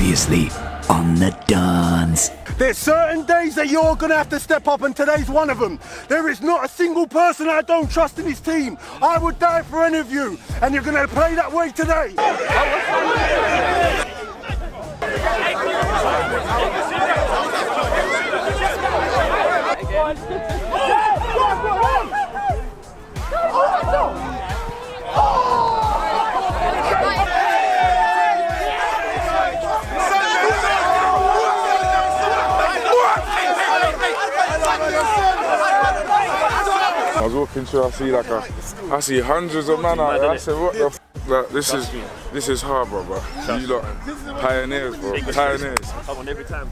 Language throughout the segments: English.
Previously on the DONS. There's certain days that you're going to have to step up, and today's one of them. There is not a single person I don't trust in this team. I would die for any of you, and you're going to play that way today. I was walking through, I see hundreds of men out there. I said, what the f***? Like, this is hard, bro. You lot, pioneers, bro. Pioneers.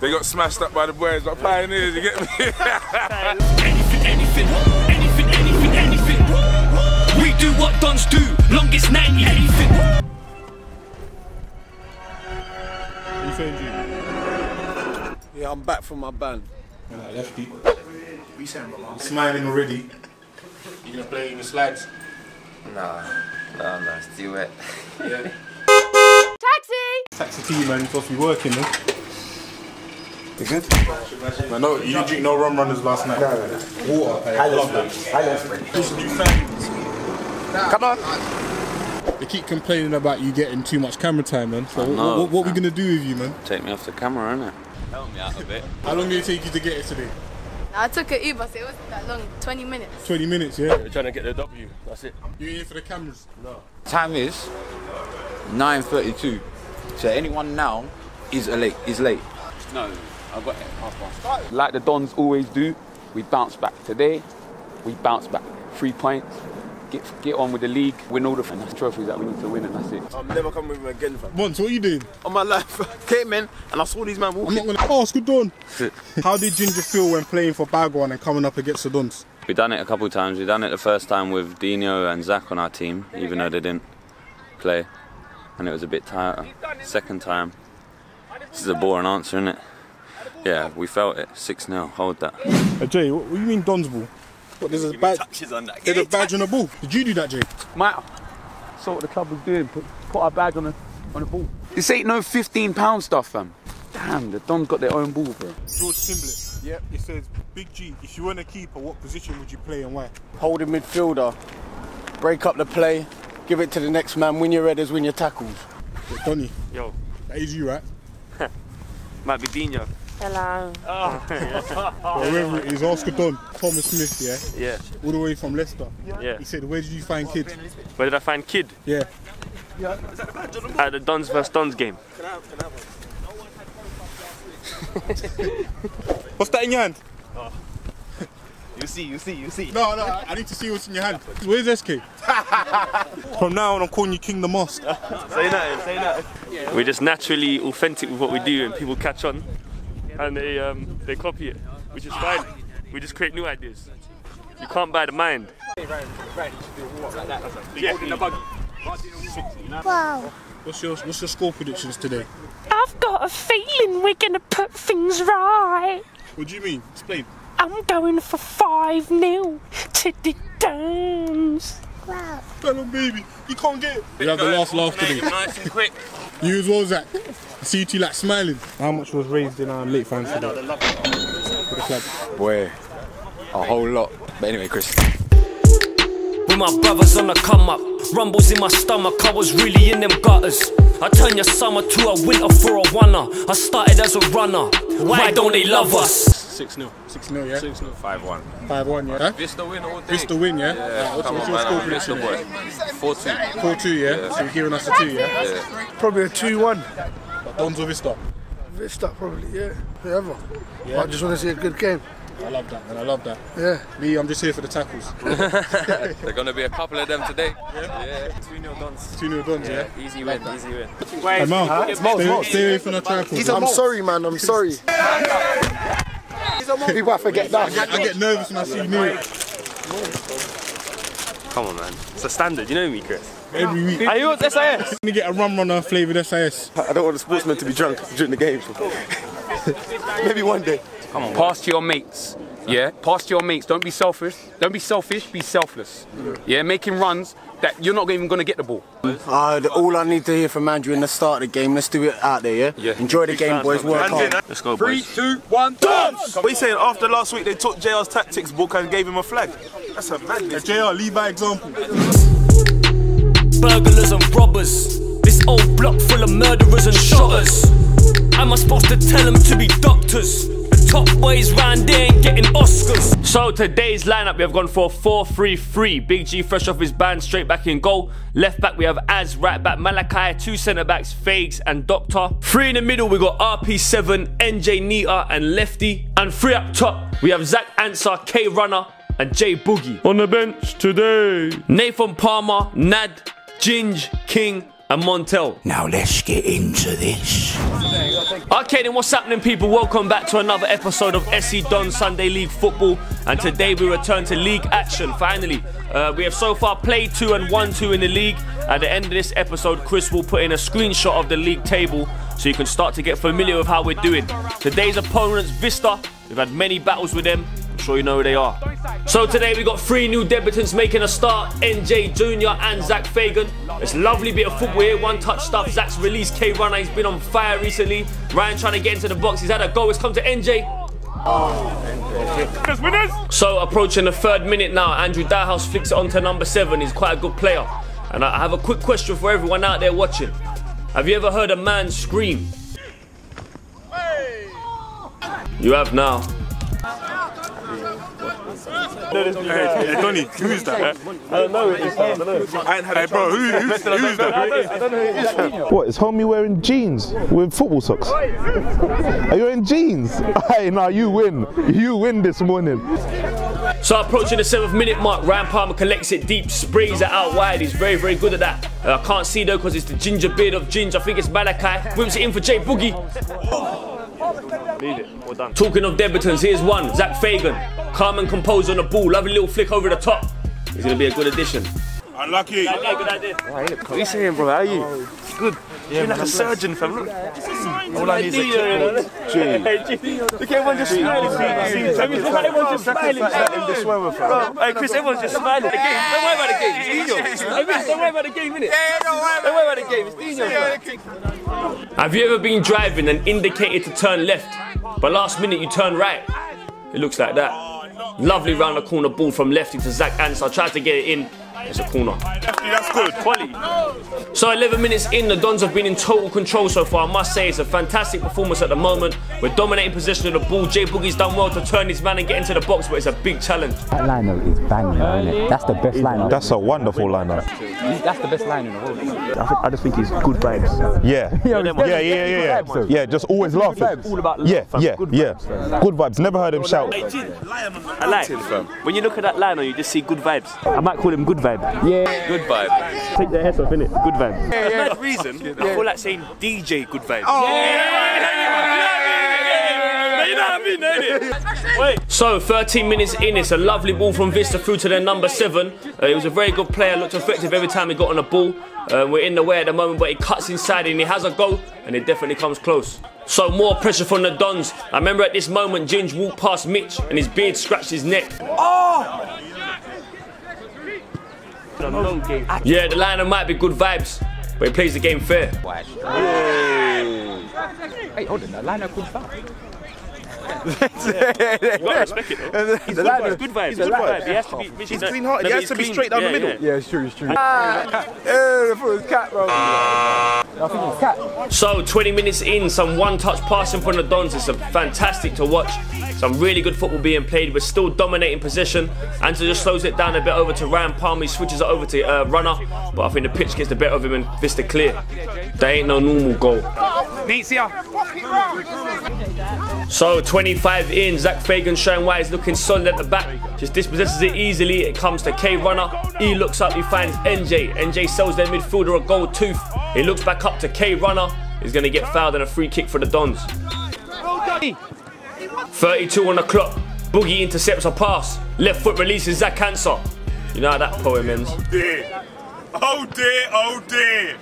They got smashed up by the boys, but pioneers, you get me? anything. We do what Dons do, longest 90, anything. You saying, G? Yeah, I'm back from my ban. Lefty. What you saying, bro? I'm smiling already. You gonna play in the slides? Nah, it's too wet. Yeah. Taxi! Taxi T, man, you're supposed to be working, man. You good? Man, no, you didn't drink no rum runners last night. No. Water. I love that. Listen, you fans. Come on. They keep complaining about you getting too much camera time, man. So what we gonna do with you, man? Take me off the camera, innit? Help me out a bit. How long did it take you to get here today? I took an Uber, so it wasn't that long. 20 minutes. 20 minutes, yeah? We're trying to get the W, that's it. You here for the cameras? No. Time is 9:32. So anyone now is late. No, I got it half. Like the Dons always do, we bounce back today. We bounce back 3 points. Get on with the league, win all the trophies that we need to win, and that's it. I'm never coming with him again, fam. Mons, what are you doing? On my life, came in and I saw these men walking. I'm not gonna ask, good on. How did Ginger feel when playing for Bagwan and coming up against the Dons? We've done it a couple of times. We've done it the first time with Dino and Zach on our team, even though they didn't play, and it was a bit tighter. Second time, this is a boring answer, isn't it? Yeah, we felt it. 6-0. Hold that. Jay, what do you mean Dons ball? What, there's a badge on that. There's a badge on the ball. Did you do that, Jay? Mate, saw what the club was doing. Put our badge on the ball. This ain't no £15 stuff, fam. Damn, the Dons got their own ball, bro. George Simblet. Yep. It says, Big G, if you weren't a keeper, what position would you play and why? Holding midfielder, break up the play, give it to the next man, win your headers, win your tackles. Yeah, Donny. Yo. That is you, right? Might be Dino. Hello. Oh. Whoever it is, Oscar Don, Thomas Smith, yeah? Yeah. All the way from Leicester. Yeah. He said, where did you find Kid? Where did I find Kid? Yeah. At the Dons vs Dons game. What's that in your hand? Oh. You see. No, I need to see what's in your hand. Where's SK? From now on, I'm calling you King the Mosque. Say nothing. We're just naturally authentic with what we do, and people catch on, and they copy it, which is fine. We just create new ideas. You can't buy the mind. Wow. What's your score predictions today? I've got a feeling we're gonna put things right. What do you mean? Explain. I'm going for 5-0 to the Dons. Wow. Tell him, baby, you can't get it. You have the last laugh today. Nice and quick. You as well, Zach. I see you two like smiling. How much was raised in our late fans today? For the club. Boy, a whole lot. But anyway, Chris. With my brothers on the come up, rumbles in my stomach, I was really in them gutters. I turned your summer to a winter for a winner. I started as a runner, why don't they love us? 6-0. 6-0, yeah? 6-0. 5-1. 5-1, yeah? Vista win all day. Vista win, yeah? Yeah, What's come your on, score man, prediction? Vista boy. 4-2. 4-2, yeah? So you're giving us a 2, yeah? Probably a 2-1. Dons or Vista? Vista, probably, yeah. Whoever. Yeah. I just want to see a good game. I love that, man. I love that. Yeah. Me, I'm just here for the tackles. There's going to be a couple of them today. Yeah. 2-0 Dons. 2-0 Dons, yeah? Easy win. Hey, Mal, stay away from the tackles. I'm sorry, man. I'm sorry. People have to get that. I get nervous when I see you near it. Come on, man. It's a standard. You know me, Chris. Every week. Are you on SIS? I'm gonna get a rum runner flavoured SIS. I don't want the sportsmen to be drunk during the game. Maybe one day. Come on. Pass to your mates. Yeah, pass to your mates. Don't be selfish. Don't be selfish. Be selfless. Yeah, making runs that you're not even going to get the ball. All I need to hear from Andrew in the start of the game. Let's do it out there, yeah? Enjoy the game, boys. Work hard. Let's go, boys. 3, 2, 1, dance! What are you saying? After last week, they took JR's tactics book and gave him a flag. That's a madness. JR, lead by example. Burglars and robbers. This old block full of murderers and shotters. Am I supposed to tell them to be doctors? The top boys round there ain't getting Oscars. So today's lineup, we have gone for a 4-3-3. Big G fresh off his ban, straight back in goal. Left back we have Az, right back Malachi, 2 centre backs Fags and Doctor. 3 in the middle we got RP7, NJ Nita and Lefty. And 3 up top we have Zach Answer, K Runner and J Boogie. On the bench today, Nathan Palmer, Nad, Ginge, King and Montel. Now let's get into this. Okay then, what's happening people? Welcome back to another episode of SC DONS Sunday League Football. And today we return to league action, finally. We have so far played 2 and 1-2 in the league. At the end of this episode, Chris will put in a screenshot of the league table so you can start to get familiar with how we're doing. Today's opponents, Vista. We've had many battles with them. I'm sure you know who they are. So today we got 3 new debutants making a start. NJ Jr. and Zach Fagan. It's a lovely bit of football here. 1-touch stuff. Zach's released K Runner. He's been on fire recently. Ryan trying to get into the box. He's had a go. It's come to NJ. So approaching the 3rd minute now. Andrew Dyehouse flicks it onto number 7. He's quite a good player. And I have a quick question for everyone out there watching. Have you ever heard a man scream? You have now. Hey, Donny, who's that? I don't know who it is. I don't know. Hey, bro, who's that? I don't know who it is. What, is homie wearing jeans with football socks? Are you wearing jeans? Hey, nah, you win. You win this morning. So approaching the 7th minute mark, Ryan Palmer collects it deep, sprays it out wide. He's very, very good at that. I can't see though because it's the ginger beard of Ginge. I think it's Malachi. Whips it in for J Boogie. Leave it. Well done. Talking of debutants, here's one. Zach Fagan. Calm and composed on the ball. Lovely little flick over the top. He's going to be a good addition. Unlucky. Good idea. What are you saying, bro? How are you? Good. You're like a surgeon, fam. Look. All I need is a Look, everyone just smiling. Everyone's just smiling. Hey, Chris, everyone's just smiling. The game. Don't worry about the game. It's Dino. Don't worry about the game, innit? Don't worry about the game. It's Dino. Have you ever been driving and indicated to turn left, but last minute you turn right? It looks like that. Lovely round the corner ball from Lefty to Zach Answer. Tried to get it in. It's a corner. That's good. Quality. So 11 minutes in, the Dons have been in total control so far. I must say it's a fantastic performance at the moment. We're dominating possession of the ball. J Boogie's done well to turn his man and get into the box, but it's a big challenge. That lineup is banging, isn't it? That's the best lineup. That's a wonderful lineup. That's the best line in the world. I just think he's good vibes. Yeah. Yeah, just always laughing. All about yeah. Good vibes. Never heard him shout. I like him. When you look at that line, you just see good vibes. I might call him good vibe. Yeah. Good vibe. Take their heads off, innit? Good vibe. That's not the reason. I feel like saying DJ good vibe. Wait. So 13 minutes in, it's a lovely ball from Vista through to their number 7. He was a very good player, looked effective every time he got on the ball. We're in the way at the moment, but he cuts inside and he has a go, and it definitely comes close. So more pressure from the Dons. I remember at this moment, Ginge walked past Mitch and his beard scratched his neck. Yeah, the liner might be good vibes, but he plays the game fair. Hey, hold on, the lineup good vibe. You gotta respect it though. He's good vibes. He's good vibes. He has to be. He's clean-hearted. He has to be straight down the middle. Yeah, it's true, it's true. I thought it was cat, bro. I think it's cat. So 20 minutes in, some one-touch passing from the Dons. It's fantastic to watch. Some really good football being played. We're still dominating possession. Answer just slows it down a bit over to Ryan Palmer. He switches it over to Runner, but I think the pitch gets the better of him and Vista clear. There ain't no normal goal. So 25 in, Zach Fagan showing why he's looking solid at the back. Just dispossesses it easily. It comes to K Runner. He looks up, he finds NJ. NJ sells their midfielder a gold tooth. He looks back up to K Runner. He's going to get fouled and a free kick for the Dons. 32 on the clock. Boogie intercepts a pass. Left foot releases Zach Answer. You know how that poem ends. Oh dear. Oh dear.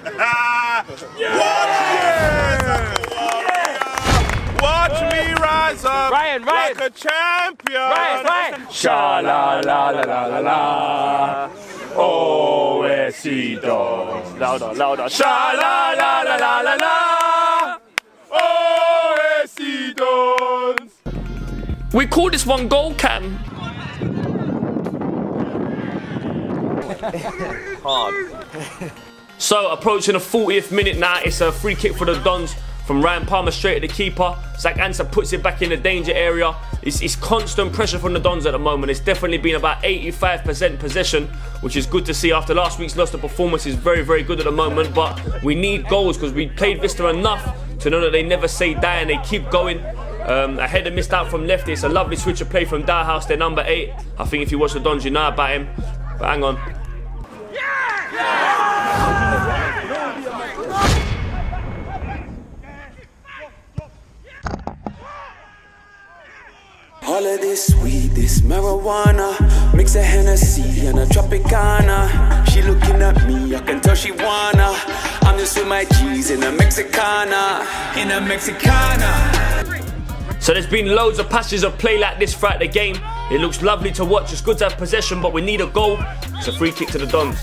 Watch me rise Rise up like a champion. Ryan. Sha la la la la la la. OSC Dons. Louder. Sha la la la la la la. OSC Dons. We call this one goal cam. Hard. So approaching the 40th minute now, it's a free kick for the Dons from Ryan Palmer straight at the keeper. Zach Anser puts it back in the danger area. It's constant pressure from the Dons at the moment. It's definitely been about 85% possession, which is good to see after last week's loss. The performance is very, very good at the moment, but we need goals because we played Vista enough to know that they never say die and they keep going. A header missed out from lefty. It's a lovely switch of play from Dowhouse, their number 8. I think if you watch the Dons, you know about him. But hang on. All of this weed, this marijuana, mix a Hennessy and a Tropicana. She looking at me, I can tell she wanna. I'm just with my G's in a Mexicana. So there's been loads of passages of play like this throughout the game. It looks lovely to watch. It's good to have possession, but we need a goal. It's a free kick to the Dons.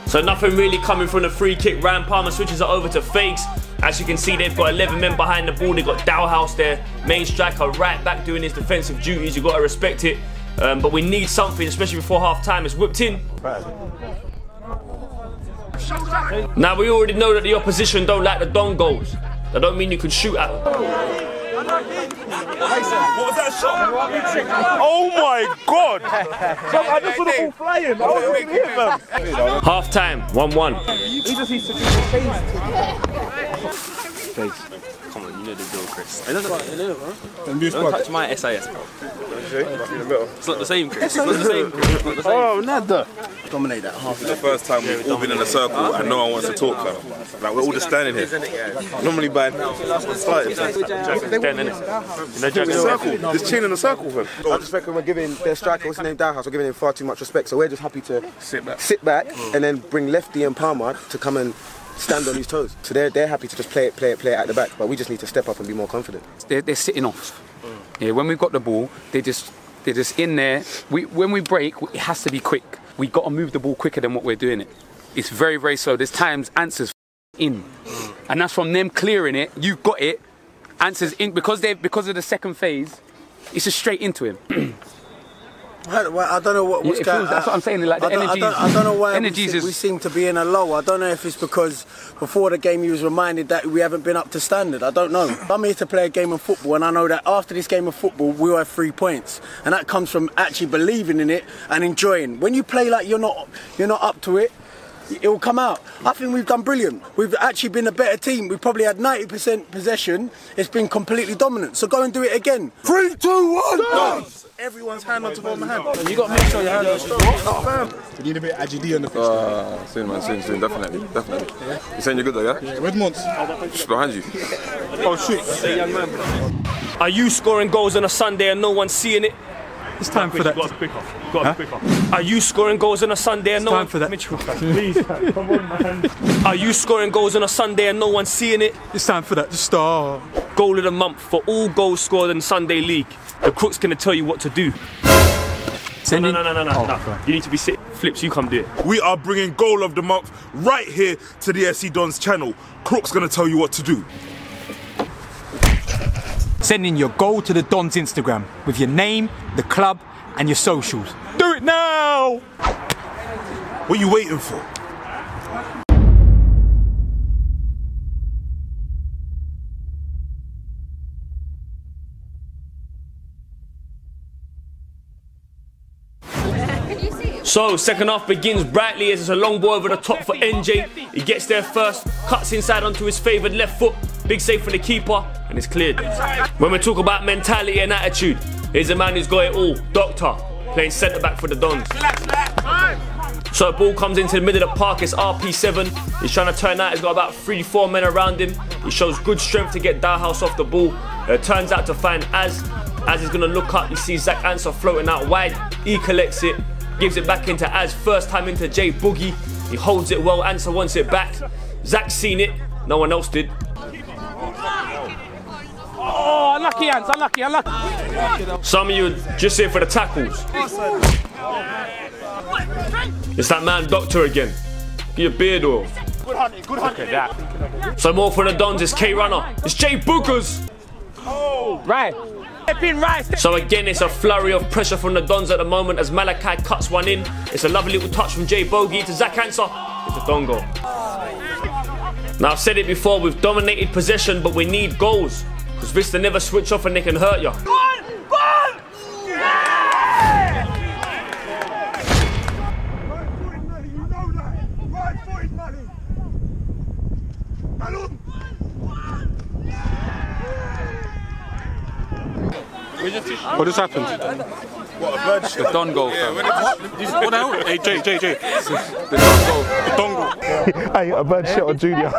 So nothing really coming from the free kick. Ryan Palmer switches it over to Fakes. As you can see, they've got 11 men behind the ball. They've got Dowhouse, their main striker, right back doing his defensive duties. You've got to respect it. But we need something, especially before half time. It's whipped in. Now we already know that the opposition don't like the Dongulls. That don't mean you can shoot at them. What was that shot? Oh my God! I just saw the ball flying. I wasn't even hit them. Half time, 1-1. He just needs to do the face. Come on, you know the deal, Chris. Don't touch my SIS, bro. It's not the same, Chris. It's not the same, Chris. Oh, nada. Dominate that half. It's the first time we've all been in a circle and no one wants to talk, fam. Like, we're all just standing here. Normally by starting. Just chilling in a circle, fam. I just reckon we're giving their striker, what's his name, Dowhouse, we're giving him far too much respect. So we're just happy to sit back and then bring Lefty and Palmer to come and stand on his toes. So they're happy to just play it at the back, but we just need to step up and be more confident. They're sitting off. Yeah, when we've got the ball, they're just in there. When we break, it has to be quick. We got to move the ball quicker than what we're doing it. It's very, very slow. There's times Answer's in, and that's from them clearing it. You've got it. Answer's in because of the second phase. It's just straight into him. I don't know what's going on. That's what I'm saying. Like the energy. I don't know why we seem to be in a low. I don't know if it's because before the game you was reminded that we haven't been up to standard. I don't know. I'm here to play a game of football, and I know that after this game of football we'll have 3 points, and that comes from actually believing in it and enjoying. When you play like you're not up to it, it will come out. I think we've done brilliant. We've actually been a better team. We probably had 90% possession. It's been completely dominant. So go and do it again. 3, 2, 1. Dons. Everyone's hand on top of my hand. You got to make sure your hand on top. You need a bit of AGD on the pitch. Soon, man, soon, definitely. Yeah. You're saying you're good though, yeah? Red Monts. Just behind you. Oh shit. Are you scoring goals on a Sunday and no one's seeing it? It's time for that. Are you scoring goals on a Sunday and no one? Time for that. Please, come on, man. Are you scoring goals on a Sunday and no one's seeing it? It's time for that to start. Goal of the month for all goals scored in Sunday League. The Crook's gonna tell you what to do. No. You need to be sick. Flips, you come do it. We are bringing goal of the month right here to the SC Dons channel. Crook's gonna tell you what to do. Send in your goal to the Dons Instagram with your name, the club, and your socials. Do it now! What are you waiting for? So, second half begins brightly as it's a long ball over the top for NJ. He gets there first, cuts inside onto his favoured left foot. Big save for the keeper, and it's cleared. When we talk about mentality and attitude, here's a man who's got it all. Doctor, playing centre-back for the Dons. So the ball comes into the middle of the park, it's RP7. He's trying to turn out, he's got about 3-4 men around him. He shows good strength to get Dowhouse off the ball. Turns out to find Az. Az is going to look up, he sees Zach Anser floating out wide. He collects it, gives it back into Az. First time into J Boogie. He holds it well, Anser wants it back. Zach's seen it, no one else did. Oh! Unlucky, Hans, unlucky. Some of you are just here for the tackles. It's that man Doctor again. Get your beard off. Good hunting, good hunting. Look at that. So more for the Dons, it's K-Runner. It's Jay Bookers. Oh, right. So again, it's a flurry of pressure from the Dons at the moment as Malachi cuts one in. It's a lovely little touch from Jay Bogey to Zach Answer. It's a Don goal. Now I've said it before, we've dominated possession, but we need goals. Because Vista never switch off and they can hurt you. What just happened? What, a bird shot? The Don goal, fam. What the hell? Hey, Jay. The Don goal. The dongle. Hey, a bird shot on Junior.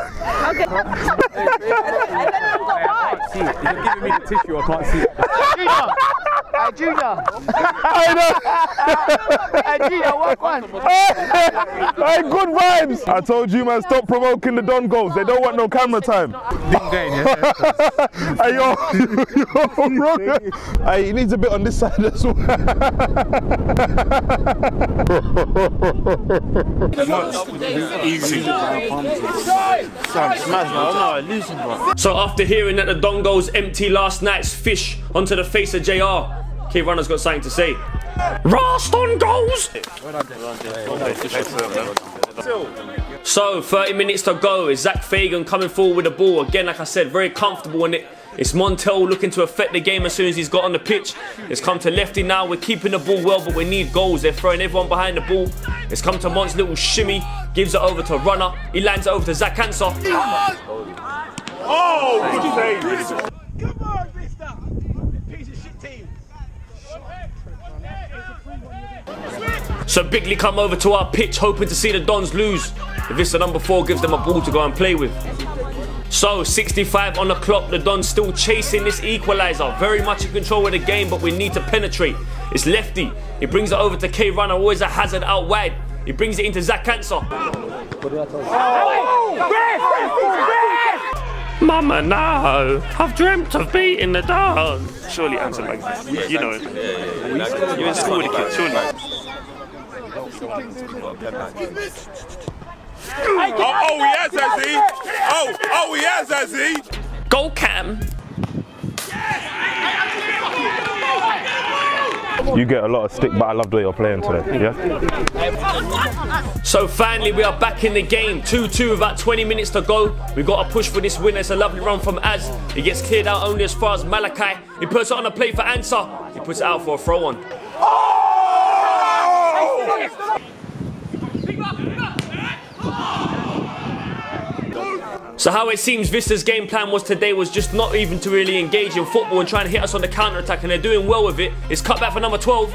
You're giving me the tissue, I can't see it. Junior! I know! Hey, Junior, what one? Hey, good vibes! I told you, man, stop provoking the Don goals. They don't want no camera time. Hey, yo, wrong. Hey, he needs a bit on this side as well. Easy. So after hearing that the Dongulls empty last night's fish onto the face of JR, K-Runner's got something to say. Rast on goals! So 30 minutes to go. Is Zach Fagan coming forward with the ball? Again, like I said, very comfortable in it. It's Montel looking to affect the game as soon as he's got on the pitch. It's come to Lefty now. We're keeping the ball well, but we need goals. They're throwing everyone behind the ball. It's come to Mont's little shimmy. Gives it over to Runner. He lands it over to Zach Answer. Oh, good save. Come on, Vista. Piece of shit team. So Bigley come over to our pitch hoping to see the Dons lose. The Vista number 4 gives them a ball to go and play with. So 65 on the clock, the Dons still chasing this equaliser. Very much in control of the game, but we need to penetrate. It's Lefty. He brings it over to K-Runner, always a hazard out wide. He brings it into Zach Answer. Mama, no. I've dreamt of beating the Dons. Surely answer like this. You know it. You're in school with the kids, surely. Oh, he has, has he? Oh, he has, has he? Go, Cam. You get a lot of stick, but I love the way you're playing today, yeah? So finally we are back in the game. 2-2 with about 20 minutes to go. We've got a push for this win. It's a lovely run from Az. He gets cleared out only as far as Malachi. He puts it on a play for Answer. He puts it out for a throw-on. So how it seems Vista's game plan was today was just not even to really engage in football and try and hit us on the counter-attack, and they're doing well with it. It's cut back for number 12.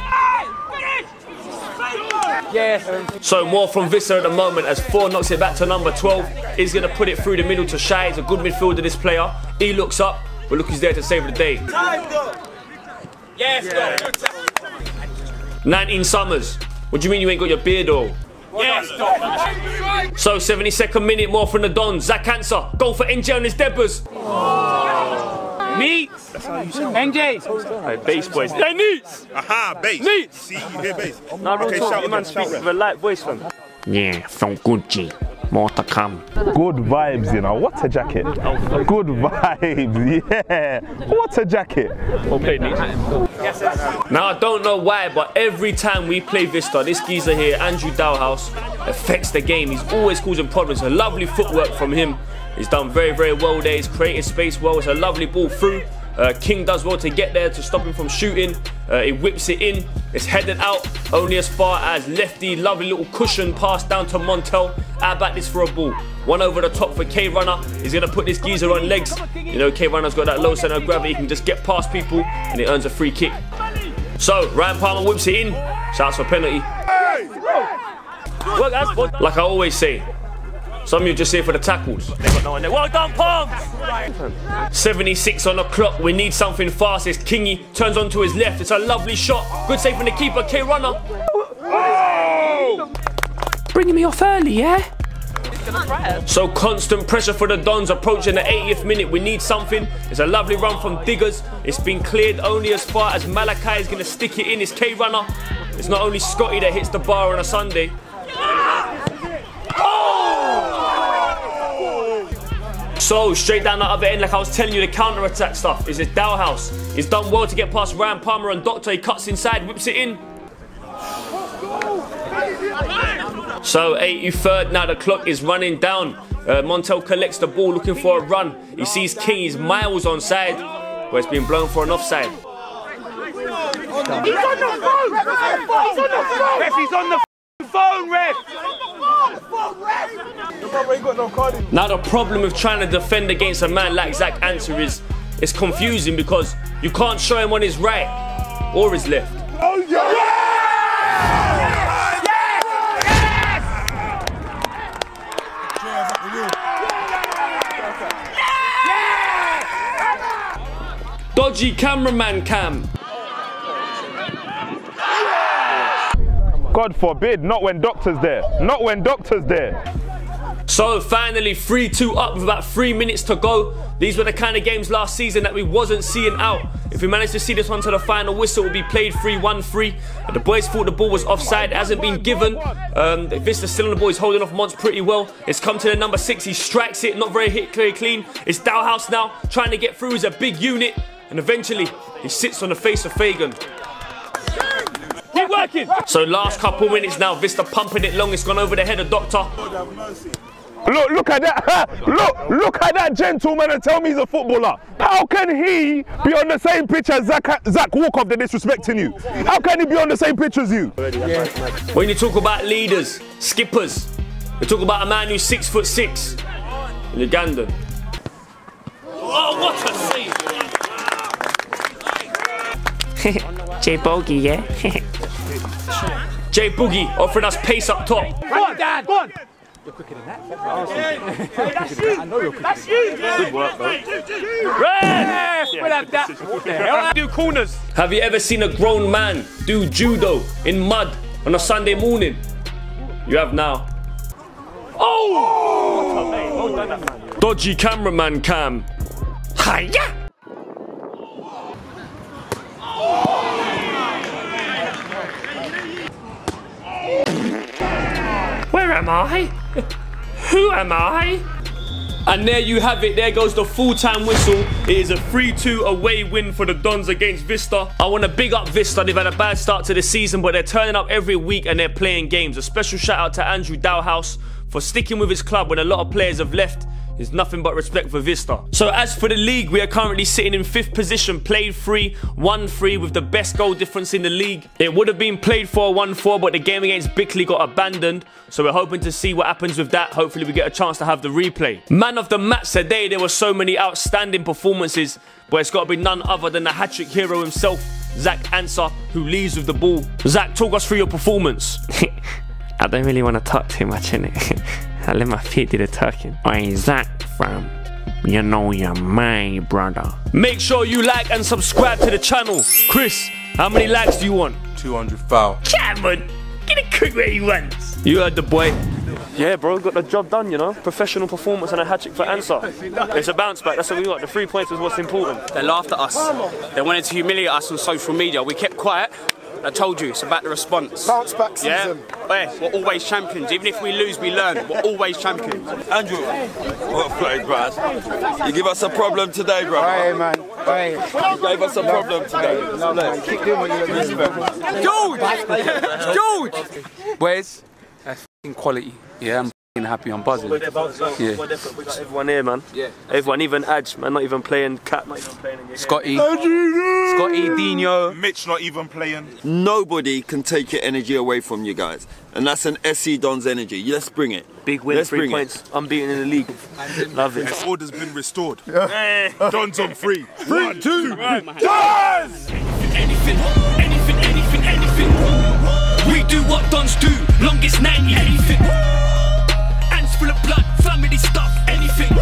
Yes. So more from Vista at the moment as 4 knocks it back to number 12. He's going to put it through the middle to Shai. He's a good midfielder, this player. He looks up, but look who's there to save the day. Yes, go. 19 Summers. What do you mean you ain't got your beard all? Yes. So 72nd minute, more from the Dons. Zach Answer. Goal for NJ on his Debbers. Meats. NJ. Hey, bass boys. Hey, Meats. Aha, bass. Meats. See, you hear bass. No, okay, shout man speaks with a light voice, fam. Yeah, felt good, G. More to come. Good vibes, you know. What a jacket. Good vibes, yeah. What a jacket. Well played, Nate. Now I don't know why, but every time we play Vista, this geezer here, Andrew Dowhouse, affects the game. He's always causing problems. A lovely footwork from him. He's done very, very well there. He's created space well. It's a lovely ball through. King does well to get there to stop him from shooting. He whips it in. It's headed out only as far as Lefty. Lovely little cushion pass down to Montel. How about this for a ball? One over the top for K-Runner. He's going to put this geezer on legs. You know, K-Runner's got that low centre of gravity. He can just get past people and he earns a free kick. So, Ryan Palmer whips it in. Shouts for penalty. Well, guys, like I always say, some of you just here for the tackles. They got no one there. Well done, Palms! 76 on the clock. We need something fast. It's Kingy. Turns onto his left. It's a lovely shot. Good save from the keeper, K-Runner. Bringing me off early, yeah? So constant pressure for the Dons approaching the 80th minute. We need something. It's a lovely run from Diggers. It's been cleared only as far as Malachi is going to stick it in. It's K-Runner. It's not only Scotty that hits the bar on a Sunday. So, straight down the other end, like I was telling you, the counter-attack stuff is his Dowhouse. He's done well to get past Ryan Palmer and Doctor. He cuts inside, whips it in. So, 83rd, now the clock is running down. Montel collects the ball, looking for a run. He sees King, he's miles onside, but it's been blown for an offside. He's on the phone! He's on the phone! Ref, he's on the phone, ref! Now the problem with trying to defend against a man like Zach Answer is it's confusing because you can't show him on his right or his left. Oh yeah! Yes! Dodgy cameraman cam. God forbid, not when Doctor's there. Not when Doctor's there. So finally 3-2 up with about 3 minutes to go. These were the kind of games last season that we wasn't seeing out. If we managed to see this one to the final whistle, it would be played 3-1-3. The boys thought the ball was offside. It hasn't been given. Vista still on the ball. He's holding off Mons pretty well. It's come to the number 6. He strikes it. Not very clean. It's Dowhouse now trying to get through. He's a big unit. And eventually he sits on the face of Fagan. Keep working! So last couple minutes now, Vista pumping it long. It's gone over the head of Doctor. Look at that! Look at that gentleman and tell me he's a footballer. How can he be on the same pitch as Zach Walkoff that disrespecting you? How can he be on the same pitch as you? When you talk about leaders, skippers, you talk about a man who's 6'6", Ugandan. Oh, what a save! J Bogey, yeah? J Boogie offering us pace up top. Go on, Dad, go on! You're quicker than that. That's you! I know you're quicker. That's you! Good work, though. Ref! We'll have that. What the hell? Do corners. Have you ever seen a grown man do judo in mud on a Sunday morning? You have now. Oh! Dodgy cameraman cam. Hiya! Where am I? Who am I? And there you have it. There goes the full-time whistle. It is a 3-2 away win for the Dons against Vista. I want to big up Vista. They've had a bad start to the season, but they're turning up every week and they're playing games. A special shout out to Andrew Dowhouse for sticking with his club when a lot of players have left. There's nothing but respect for Vista. So as for the league, we are currently sitting in 5th position, played 3, won 3 with the best goal difference in the league. It would have been played 4-1-4, but the game against Bickley got abandoned. So we're hoping to see what happens with that. Hopefully we get a chance to have the replay. Man of the match today, there were so many outstanding performances, but it's got to be none other than the hat-trick hero himself, Zach Answer, who leads with the ball. Zach, talk us through your performance. I don't really want to talk too much in it. I let my feet do the talking. Hey, Zach, fam. You know you're my brother. Make sure you like and subscribe to the channel. Chris, how many likes do you want? 200 foul. Cameron, get it quick where you want. You heard the boy. Yeah, bro, got the job done, you know. Professional performance and a hat-trick for Answer. It's a bounce back, that's what we got. The 3 points was what's important. They laughed at us. They wanted to humiliate us on social media. We kept quiet. I told you, it's about the response. Bounce back season. Yeah, we're always champions. Even if we lose, we learn. We're always champions. Andrew, what a play, bro. You give us a problem today, bro. Hey, man. Hey. You gave us a problem today. No, man. Keep doing what you're doing. George! Boys, that's f***ing quality. Yeah, I'm f***ing happy. I'm buzzing. Yeah. We got everyone here, man. Yeah. Everyone, even Adge, man, not even playing. Cat, not even playing. Scotty, Dino. Mitch not even playing. Nobody can take your energy away from you guys. And that's an SC Dons energy. Let's bring it. Big win, 3 points. Unbeaten in the league. Love it. The order's been restored. Dons on 3. 1, 2, Dons! Anything. We do what Dons do. Longest 90. Anything. Hands full of blood. Family stuff. Anything.